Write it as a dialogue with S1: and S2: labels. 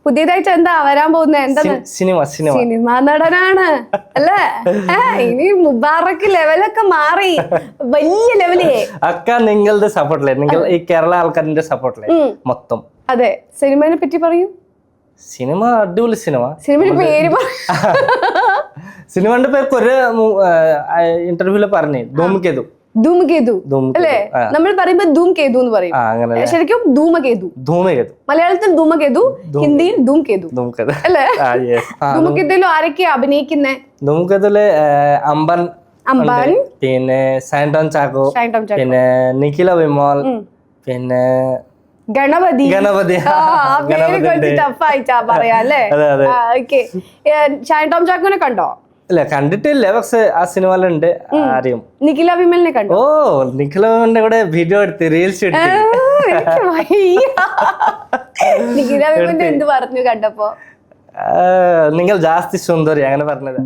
S1: പുതിയതായിട്ട് എന്താ വരാൻ പോകുന്നത്? എന്താ? സിനിമ നടനാണ് അല്ലേ? ഇനി മുബാറക്ക് ലെവലൊക്കെ മാറി, വലിയ ലെവലേ.
S2: അക്ക നിങ്ങളുടെ സപ്പോർട്ടില്ലേ, നിങ്ങൾ ഈ കേരള ആൾക്കാരിന്റെ സപ്പോർട്ടില്ലേ മൊത്തം?
S1: അതെ. സിനിമയെ പറ്റി പറയൂ.
S2: സിനിമ അടിപൊളി
S1: സിനിമയുടെ പേര്
S2: സിനിമയുടെ പേര് ഒരു ഇന്റർവ്യൂല് പറഞ്ഞു, ധൂമകേതു.
S1: ധൂമകേതു അല്ലേ? നമ്മൾ പറയുമ്പോ ധൂംകേതു എന്ന് പറയും, ശരിക്കും ധൂമകേതു. മലയാളത്തിൽ ധൂമകേതു, ഹിന്ദിയിൽ ധൂംകേതു അല്ലേ? ധൂമകേതുവിൽ ആരൊക്കെയാ അഭിനയിക്കുന്നേ?
S2: ധൂമകേതുവില് അമ്പൻ, പിന്നെ സാന്റോൺ ചാക്കോ, പിന്നെ നിഖില വിമോൾ, പിന്നെ
S1: ഗണപതി. ടഫായിട്ടാ പറയാ അല്ലേ? ഷൈൻ ടോം ചാക്കോനെ കണ്ടോ?
S2: ഇല്ല, കണ്ടിട്ടില്ല, പക്ഷെ ആ സിനിമയിലുണ്ട്, അറിയും.
S1: നിഖില വിമലിനെ കണ്ടോ?
S2: ഓ, നിഖില വിമലിന്റെ കൂടെ വീഡിയോ എടുത്ത്, റീൽസ് എടുത്ത്.
S1: നിഖില വിമലിന്റെ എന്ത് പറഞ്ഞു കണ്ടപ്പോ?
S2: നിങ്ങൾ ജാസ്തി സുന്ദരി അങ്ങനെ പറഞ്ഞത്.